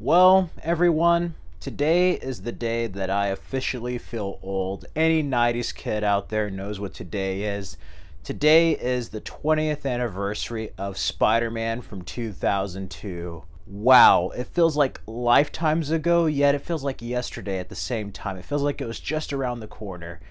Well, everyone, today is the day that I officially feel old. Any 90s kid out there knows what today is. Today is the 20th anniversary of Spider-Man from 2002. Wow, it feels like lifetimes ago, yet it feels like yesterday at the same time. It feels like it was just around the corner.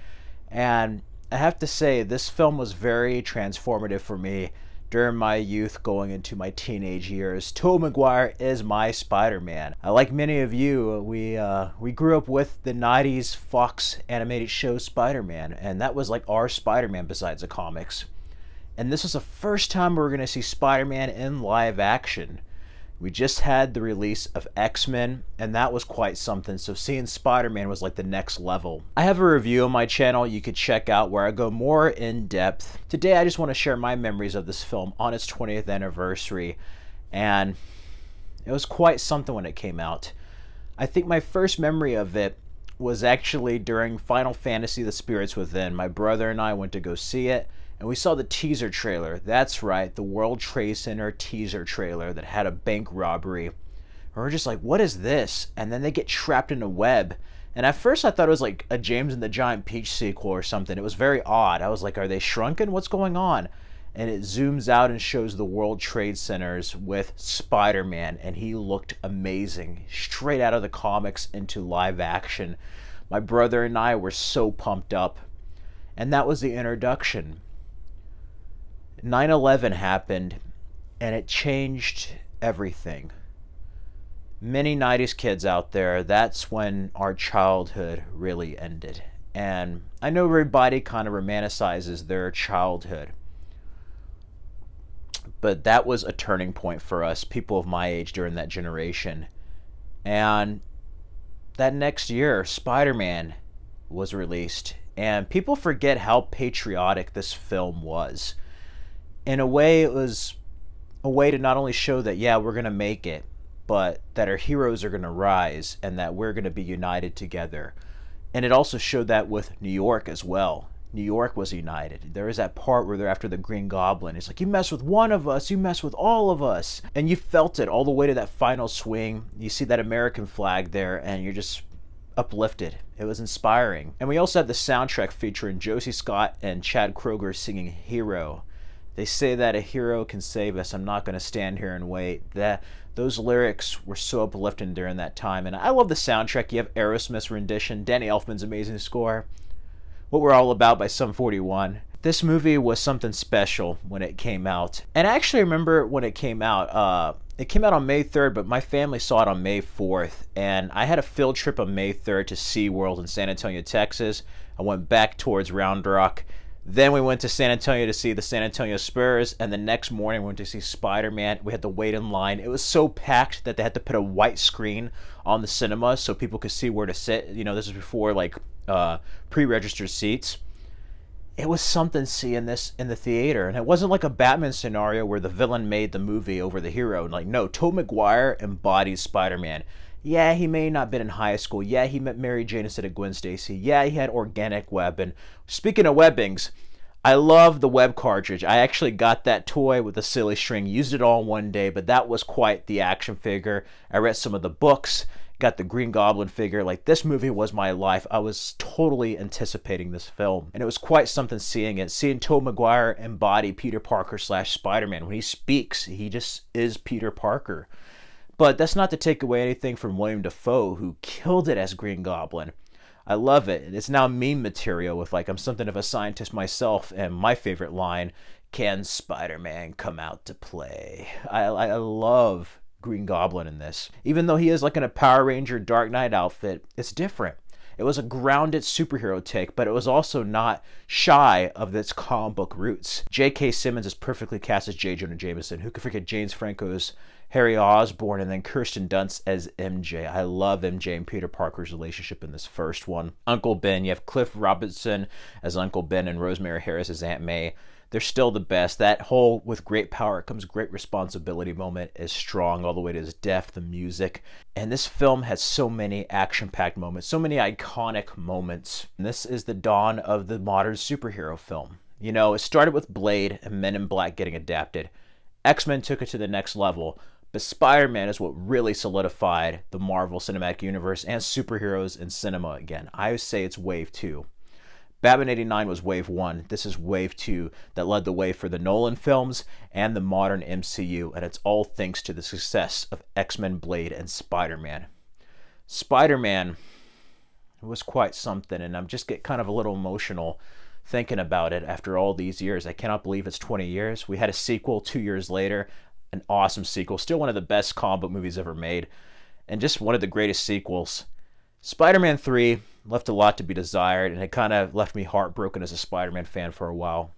And I have to say, this film was very transformative for me during my youth going into my teenage years. Tobey Maguire is my Spider-Man. Like many of you, we grew up with the 90s Fox animated show Spider-Man, and that was like our Spider-Man besides the comics. And this was the first time we were going to see Spider-Man in live action. We just had the release of X-Men, and that was quite something, so seeing Spider-Man was like the next level. I have a review on my channel you could check out where I go more in depth. Today I just want to share my memories of this film on its 20th anniversary, and it was quite something when it came out. I think my first memory of it was actually during Final Fantasy The Spirits Within. My brother and I went to go see it, and we saw the teaser trailer. That's right, the World Trade Center teaser trailer that had a bank robbery. And we're just like, what is this? And then they get trapped in a web. And at first I thought it was like a James and the Giant Peach sequel or something. It was very odd. I was like, are they shrunken? What's going on? And it zooms out and shows the World Trade Centers with Spider-Man, and he looked amazing. Straight out of the comics into live action. My brother and I were so pumped up. And that was the introduction. 9/11 happened, and it changed everything. Many 90s kids out there, that's when our childhood really ended. And I know everybody kind of romanticizes their childhood, but that was a turning point for us, people of my age during that generation. And that next year, Spider-Man was released, and people forget how patriotic this film was. In a way, it was a way to not only show that, yeah, we're going to make it, but that our heroes are going to rise and that we're going to be united together. And it also showed that with New York as well. New York was united. There is that part where they're after the Green Goblin. It's like, you mess with one of us, you mess with all of us. And you felt it all the way to that final swing. You see that American flag there, and you're just uplifted. It was inspiring. And we also had the soundtrack featuring Josie Scott and Chad Kroeger singing Hero. They say that a hero can save us. I'm not going to stand here and wait. Those lyrics were so uplifting during that time. And I love the soundtrack. You have Aerosmith's rendition, Danny Elfman's amazing score, What We're All About by Sum 41. This movie was something special when it came out. And I actually remember when it came out. It came out on May 3rd, but my family saw it on May 4th. And I had a field trip on May 3rd to SeaWorld in San Antonio, Texas. I went back towards Round Rock. Then we went to San Antonio to see the San Antonio Spurs, and the next morning we went to see Spider-Man. We had to wait in line. It was so packed that they had to put a white screen on the cinema so people could see where to sit. You know, this is before like pre-registered seats. It was something seeing this in the theater, and it wasn't like a Batman scenario where the villain made the movie over the hero. Like, no, Tobey Maguire embodies Spider-Man. Yeah, he may not have been in high school. Yeah, he met Mary Jane instead of Gwen Stacy. Yeah, he had organic web. And speaking of webbings, I love the web cartridge. I actually got that toy with the silly string, used it all in one day, but that was quite the action figure. I read some of the books, got the Green Goblin figure. Like, this movie was my life. I was totally anticipating this film. And it was quite something seeing it. Seeing Tobey Maguire embody Peter Parker / Spider-Man. When he speaks, he just is Peter Parker. But that's not to take away anything from William Dafoe, who killed it as Green Goblin. I love it. It's now meme material with, like, I'm something of a scientist myself, and my favorite line, can Spider-Man come out to play? I love Green Goblin in this. Even though he is like in a Power Ranger Dark Knight outfit, it's different. It was a grounded superhero take, but it was also not shy of its comic book roots. J.K. Simmons is perfectly cast as J. Jonah Jameson. Who could forget James Franco's Harry Osborn, and then Kirsten Dunst as MJ. I love MJ and Peter Parker's relationship in this first one. Uncle Ben, you have Cliff Robinson as Uncle Ben and Rosemary Harris as Aunt May. They're still the best. That whole with great power comes great responsibility moment is strong all the way to his death, the music. And this film has so many action-packed moments, so many iconic moments. And this is the dawn of the modern superhero film. You know, it started with Blade and Men in Black getting adapted. X-Men took it to the next level. But Spider-Man is what really solidified the Marvel Cinematic Universe and superheroes in cinema again. I would say it's wave 2. Batman 89 was wave 1. This is wave 2 that led the way for the Nolan films and the modern MCU, and it's all thanks to the success of X-Men, Blade, and Spider-Man. Spider-Man was quite something, and I'm just get kind of a little emotional thinking about it after all these years. I cannot believe it's 20 years. We had a sequel 2 years later, an awesome sequel, still one of the best comic book movies ever made, and just one of the greatest sequels. Spider-Man 3 left a lot to be desired, and it kind of left me heartbroken as a Spider-Man fan for a while.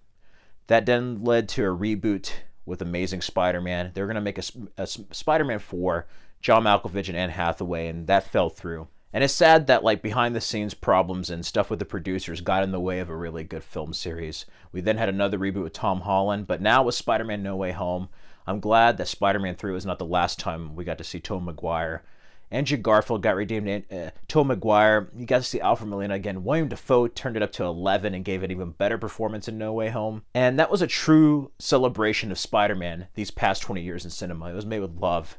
That then led to a reboot with Amazing Spider-Man. They were going to make a Spider-Man 4, John Malkovich and Anne Hathaway, and that fell through. And it's sad that like behind the scenes problems and stuff with the producers got in the way of a really good film series. We then had another reboot with Tom Holland, but now with Spider-Man No Way Home, I'm glad that Spider-Man 3 was not the last time we got to see Tobey Maguire. Andrew Garfield got redeemed. Tobey Maguire, you got to see Alfred Molina again. William Dafoe turned it up to 11 and gave an even better performance in No Way Home. And that was a true celebration of Spider-Man these past 20 years in cinema. It was made with love.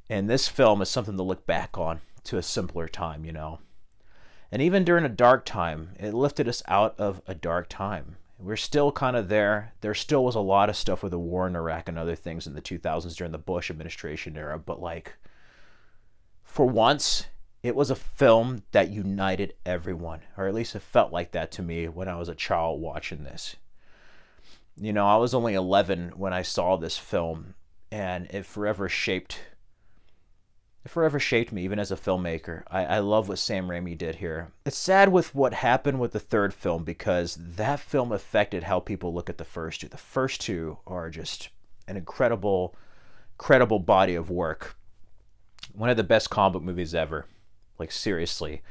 And this film is something to look back on to a simpler time, you know. And even during a dark time, it lifted us out of a dark time. We're still kind of there. There still was a lot of stuff with the war in Iraq and other things in the 2000s during the Bush administration era. But like, for once, it was a film that united everyone. Or at least it felt like that to me when I was a child watching this. You know, I was only 11 when I saw this film. And it forever shaped me, even as a filmmaker. I love what Sam Raimi did here. It's sad with what happened with the third film because that film affected how people look at the first two. The first two are just an incredible body of work. One of the best comic book movies ever. Like, seriously.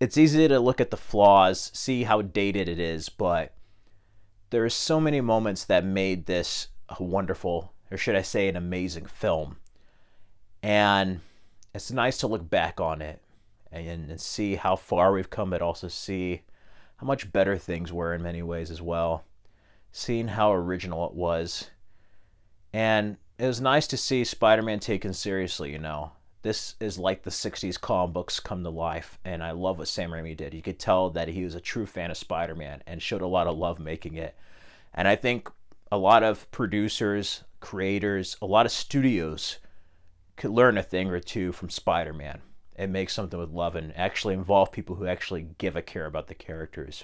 It's easy to look at the flaws, see how dated it is, but there are so many moments that made this a wonderful, or should I say an amazing film. And it's nice to look back on it and see how far we've come, but also see how much better things were in many ways as well. Seeing how original it was. And it was nice to see Spider-Man taken seriously, you know. This is like the 60s comic books come to life, and I love what Sam Raimi did. You could tell that he was a true fan of Spider-Man and showed a lot of love making it. And I think a lot of producers, creators, a lot of studios could learn a thing or two from Spider-Man and make something with love and actually involve people who actually give a care about the characters.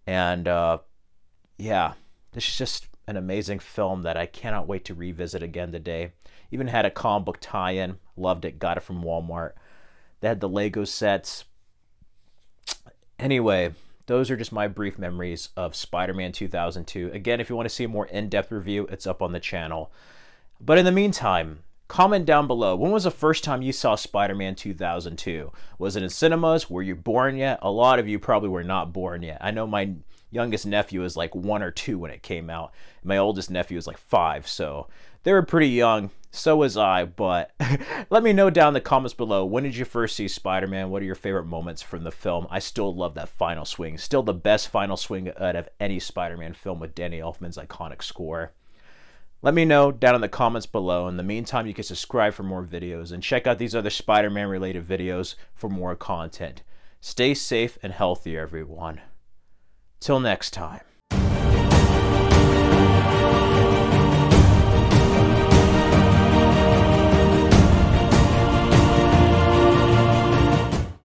And yeah, this is just an amazing film that I cannot wait to revisit again today. Even had a comic book tie-in, loved it, got it from Walmart. They had the Lego sets. Anyway, those are just my brief memories of Spider-Man 2002. Again, if you want to see a more in-depth review, it's up on the channel. But in the meantime, comment down below, when was the first time you saw Spider-Man 2002? Was it in cinemas? Were you born yet? A lot of you probably were not born yet. I know my youngest nephew was like 1 or 2 when it came out. My oldest nephew was like 5, so they were pretty young. So was I, but let me know down in the comments below, when did you first see Spider-Man? What are your favorite moments from the film? I still love that final swing. Still the best final swing out of any Spider-Man film with Danny Elfman's iconic score. Let me know down in the comments below. In the meantime, you can subscribe for more videos and check out these other Spider-Man related videos for more content. Stay safe and healthy, everyone. Till next time.